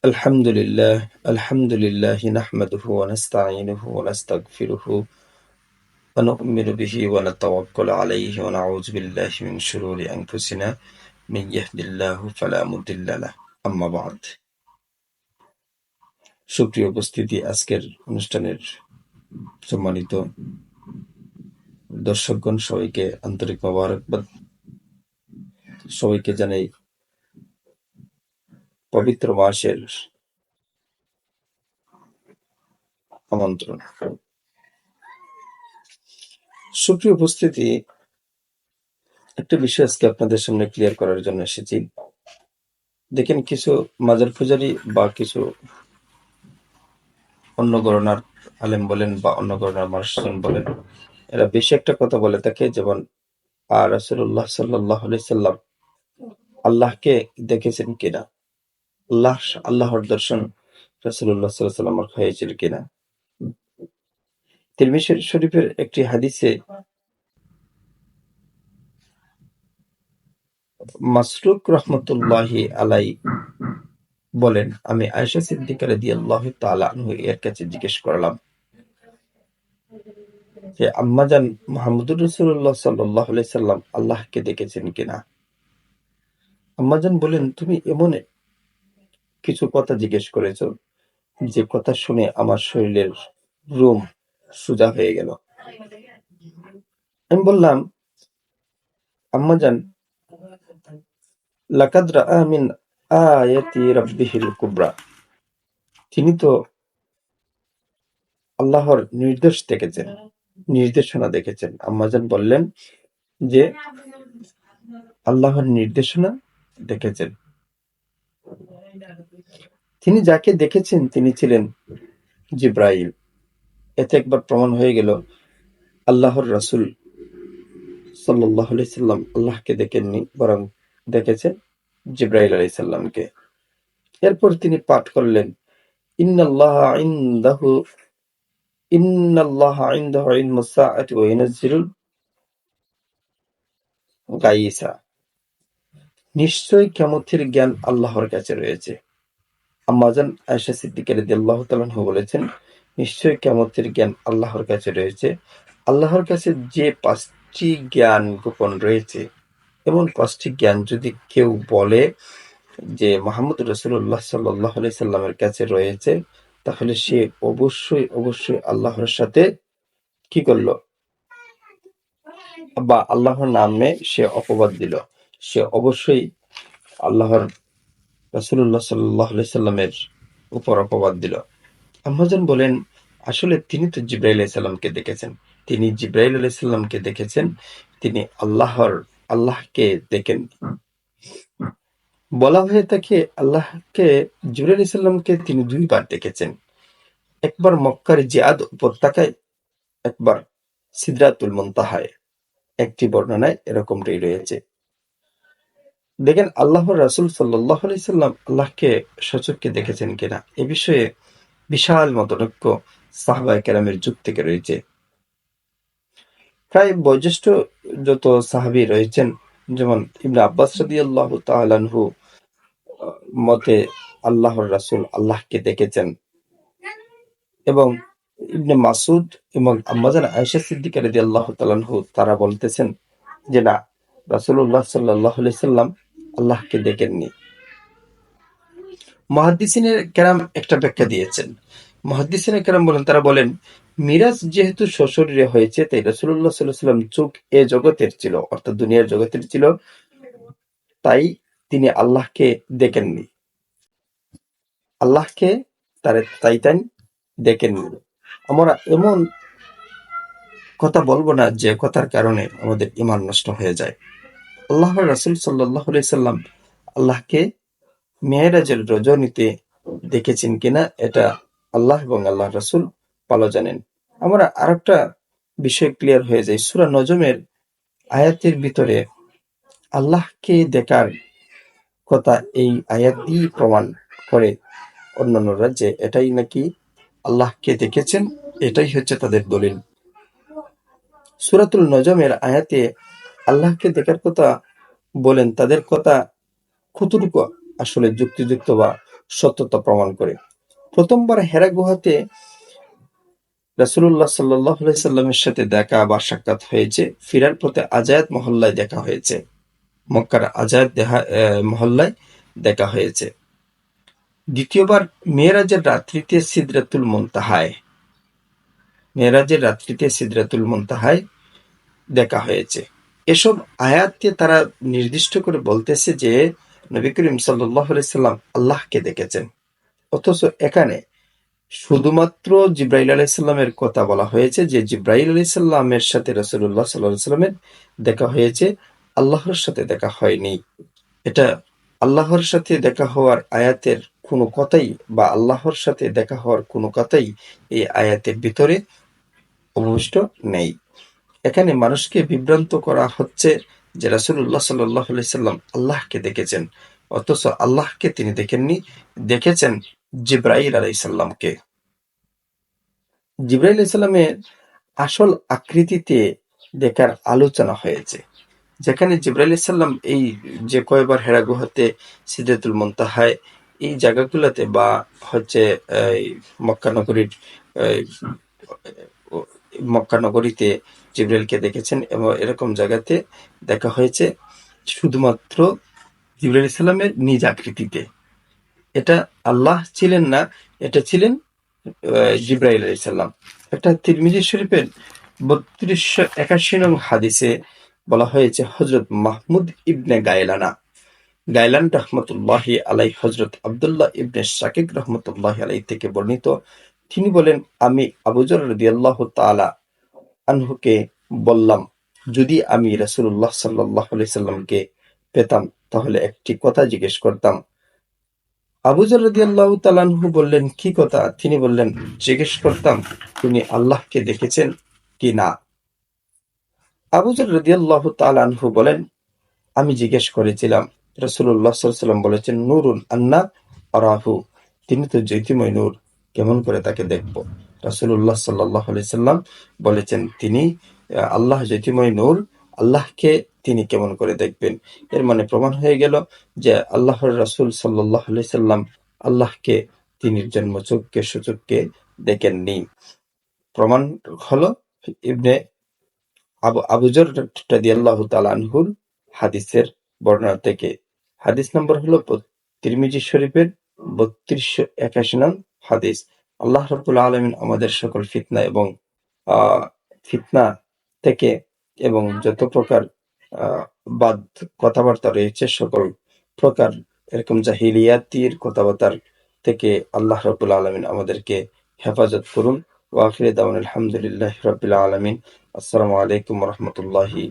الحمد لله نحمده ونستعينه ونستغفره ونؤمن به ونتوكل عليه ونعوذ بالله من شرور أنفسنا من يهد الله فلا مضل له أما بعد সুপ্রিয় উপস্থিতি আজকের অনুষ্ঠানের সম্মানিত দর্শকগণ সবাইকে আন্তরিক মোবারকবাদ সবাইকে জানাই পবিত্র মাসের আমন্ত্রণ। সুপ্রিয় উপস্থিতি, একটা বিষয় আজকে আপনাদের সামনে ক্লিয়ার করার জন্য এসেছি। দেখেন, কিছু মাজার পূজারি বা কিছু অন্য গণনার আলেম বলেন বা অন্য গণনার মানুষজন বলেন, এরা বেশি একটা কথা বলে থাকে, যেমন রাসূলুল্লাহ সাল্লাল্লাহু আলাইহি সাল্লাম আল্লাহকে দেখেছেন কিনা, আল্লাহর দর্শন রাসূলুল্লাহ সাল্লাল্লাহু আলাইহি সাল্লাম হয়েছিল কিনা। তিরমিজি শরীফের একটি হাদিসে মাসরুক রহমতুল্লাহি আলাই বলেন, আমি আয়েশা সিদ্দিকা রাদিয়াল্লাহু তাআলা আনহা এর কাছে জিজ্ঞেস করলাম যে আম্মাজান মুহাম্মদুর রাসূলুল্লাহ সাল্লাল্লাহু আলাইহি সাল্লাম আল্লাহকে দেখেছেন কিনা। আম্মাজান বলেন, তুমি এমন কিছু কথা জিজ্ঞেস করেছো যে কথা শুনে আমার শরীরের রোম সোজা হয়ে গেল। আমি বললাম, আম্মাজান, লাকাদ রাআ মিন আয়াতি রাব্বিহিল কুবরা, তিনি তো আল্লাহর নির্দেশনা দেখেছেন। আম্মাজান বললেন যে আল্লাহর নির্দেশনা দেখেছেন। তিনি যাকে দেখেছেন তিনি ছিলেন জিব্রাইল। এতে একবার প্রমাণ হয়ে গেল আল্লাহর রাসূল সাল্লাল্লাহু আলাইহি সাল্লাম আল্লাহকে দেখেননি, বরং দেখেছেন জিব্রাইল আলাইহিস সালামকে। এরপর তিনি পাঠ করলেন, ইন্নাল্লাহা ইনদাহু ইলমুস সাআতি ওয়া ইউনাজ্জিলুল গায়সা, নিশ্চয়ই কিয়ামতের জ্ঞান আল্লাহর কাছে রয়েছে। আম্মাজান আয়েশা সিদ্দিকা রাদিয়াল্লাহু তাআলা আনহা বলেছেন, নিশ্চয়ই কিয়ামতের জ্ঞান আল্লাহর কাছে রয়েছে। আল্লাহর কাছে যে 5টি জ্ঞান গোপন রয়েছে, এমন 5টি জ্ঞান যদি কেউ বলে যে মুহাম্মদ রাসূলুল্লাহ সাল্লাল্লাহু আলাইহি সাল্লামের কাছে রয়েছে, তাহলে সে অবশ্যই আল্লাহর সাথে কি করলো, বা আল্লাহর নামে সে অপবাদ দিল। সে অবশ্যই আল্লাহর রাসূলুল্লাহ সাল্লাল্লাহু আলাইহি সাল্লামের উপর অপবাদ দিল। আম্মাজান বলেন, আসলে তিনি তো জিবরাইল আলাইহিস সালামকে দেখেছেন। তিনি জিবরাইল আলাইহিস সালামকে দেখেছেন, তিনি আল্লাহকে দেখেন। বলা হয়ে থাকে আল্লাহকে, জিবরাইল আলাইহিস সালামকে তিনি 2 বার দেখেছেন, একবার মক্কার জিয়াদ উপত্যকায়, একবার সিদরাতুল মুনতাহায়। একটি বর্ণনায় এরকমটাই রয়েছে। দেখেন, আল্লাহর রাসূল সাল্লাল্লাহু আলাইহি সাল্লাম আল্লাহকে সচক্ষে দেখেছেন কিনা, এ বিষয়ে বিশাল মতনৈক্য সাহাবায়ে কেরামের যুগ থেকে রয়েছে। প্রায় বয়োজ্যেষ্ঠ যত সাহাবী রয়েছেন, যেমন ইবনে আব্বাস রাদিয়াল্লাহু তাআলা আনহু মতে আল্লাহর রাসূল আল্লাহকে দেখেছেন, এবং ইবনে মাসউদ এবং আম্মাজান আয়েশা সিদ্দিকা রাদিয়াল্লাহু তাআলা আনহু তারা বলতেছেন যে না, রাসূলুল্লাহ সাল্লাল্লাহু আলাইহি সাল্লাম আল্লাহকে দেখেননি। মুহাদ্দিসিনে কেরাম একটা ব্যাখ্যা দিয়েছেন। মুহাদ্দিসিনে কেরাম বলেন, মিরাজ যেহেতু সশরীরে হয়েছে, তাই রাসূলুল্লাহ সাল্লাল্লাহু আলাইহি সাল্লাম চোখ এ জগতের ছিল, অর্থাৎ দুনিয়ার জগতের ছিল, তাই তিনি আল্লাহকে দেখেননি। আল্লাহকে তাই দেখেননি। আমরা এমন কথা বলবো না যে কথার কারণে আমাদের ঈমান নষ্ট হয়ে যায়। আল্লাহর রাসূল সাল্লাল্লাহু আলাইহি সাল্লাম আল্লাহকে মেরাজের রজনীতে দেখেছেন কিনা, এটা আল্লাহ এবং আল্লাহর রাসূল ভালো জানেন। আমরা আরেকটা বিষয় ক্লিয়ার হয়ে যায়, সূরা নজমের আয়াতের ভিতরে আল্লাহকে দেখার কথা এই আয়াত দিয়ে প্রমাণ করে অন্যান্যরা যে এটাই নাকি আল্লাহকে দেখেছেন, এটাই হচ্ছে তাদের দলিল। সূরাতুল নজমের আয়াতে আল্লাহকে দেখার কথা বলেন, তাদের কথা কতটুকু আসলে যুক্তিযুক্ত বা সত্যতা প্রমাণ করে। প্রথমবার হেরা গুহাতে রাসূলুল্লাহ সাল্লাল্লাহু আলাইহি সাল্লামের সাথে দেখা বা সাক্ষাৎ হয়েছে, ফিরার পথে আজায়াত মহল্লায় দেখা হয়েছে, মক্কার আজায়াত মহল্লায় দেখা হয়েছে। দ্বিতীয়বার মেরাজের রাত্রিতে সিদরাতুল মুনতাহায় দেখা হয়েছে। এসব আয়াতে তারা নির্দিষ্ট করে বলতেছে যে নবী করিম সাল্লাল্লাহু আলাইহি সাল্লাম আল্লাহকে দেখেছেন, অথচ এখানে শুধুমাত্র জিব্রাইল আলাইহিস সালামের কথা বলা হয়েছে যে জিব্রাইল আলাইহিস সালামের সাথে রাসূলুল্লাহ সাল্লাল্লাহু আলাইহি সাল্লামের দেখা হয়েছে, আল্লাহর সাথে দেখা হয়নি। এটা আল্লাহর সাথে দেখা হওয়ার আয়াতের কোনো কথাই বা আল্লাহর সাথে দেখা হওয়ার কোনো কথাই এই আয়াতের ভিতরে অবশিষ্ট নেই। এখানে মানুষকে বিভ্রান্ত করা হচ্ছে যে রাসূলুল্লাহ সাল্লাল্লাহু আলাইহি সাল্লাম আল্লাহকে দেখেছেন, অথচ আল্লাহকে তিনি দেখেননি, দেখেছেন জিব্রাইল আলাইহিস সালামকে। জিব্রাইল আলাইহিস সালামের আসল আকৃতিতে দেখার আলোচনা হয়েছে, যেখানে জিব্রাইল আলাইহিস সালাম এই যে কয়বার হেরা গুহাতে, সিদরাতুল মুনতাহায়, এই জায়গাগুলোতে বা হচ্ছে মক্কা নগরীর মক্কা নগরীতে জিব্রাইলকে দেখেছেন এবং এরকম জায়গাতে দেখা হয়েছে শুধুমাত্র জিব্রাইল আলাইহিস সালামের নিজ আকৃতিতে। এটা আল্লাহ ছিলেন না, এটা ছিলেন জিব্রাইল আলাইহিস সালাম। একটা তিরমিজি শরীফের 3281 নং হাদিসে বলা হয়েছে, হযরত মাহমুদ ইবনে গায়লান রহমতুল্লাহি আলাইহি, হযরত আব্দুল্লাহ ইবনে শাকিক রহমতুল্লাহি আলাইহি থেকে বর্ণিত, তিনি বলেন, আমি আবু যর রাদিয়াল্লাহু তাআলা আনহুকে বললাম, যদি আমি রাসূলুল্লাহ সাল্লাল্লাহু আলাইহি সাল্লামকে পেতাম তাহলে একটি কথা জিজ্ঞেস করতাম। আবু যর রাদিয়াল্লাহু তাআলা আনহু বললেন, কি কথা? তিনি বললেন, জিজ্ঞেস করতাম তিনি আল্লাহকে দেখেছেন কি না। আবু যর রাদিয়াল্লাহু তাআলা আনহু বলেন, আমি জিজ্ঞেস করেছিলাম, রাসূলুল্লাহ সাল্লাল্লাহু আলাইহি সাল্লাম বলেছেন, নূরুন আন্না আরাহু, তিনি তো জ্যোতির্ময় নূর, কেমন করে তাকে দেখব? রাসূলুল্লাহ সাল্লাল্লাহু আলাইহি সাল্লাম বলেছেন, তিনি আল্লাহ জ্যোতির্ময় নূর, আল্লাহকে তিনি কেমন করে দেখবেন? এর মানে প্রমাণ হয়ে গেল যে আল্লাহর রাসূল সাল্লাল্লাহু আলাইহি সাল্লাম আল্লাহকে তিনি জন্মচক্ষে সুচক্ষে দেখেননি। প্রমাণ হলো ইবনে আবু যর রাদিয়াল্লাহু তাআলা আনহুর হাদিসের বর্ণনা থেকে। হাদিস নম্বর হলো তিরমিজি শরীফের 3281 নং হাদিস। আল্লাহ রাব্বুল আলামিন আমাদের সকল ফিতনা থেকে এবং যত প্রকার বাদ কথাবার্তা রয়েছে সকল প্রকার এরকম জাহিলিয়াতির কথাবার্তার থেকে আল্লাহ রাব্বুল আলামিন আমাদেরকে হেফাজত করুন। ওয়া আখিরু দাওয়ানা আলহামদুলিল্লাহি রাব্বিল আলামিন। আসসালামু আলাইকুম ওয়া রাহমাতুল্লাহি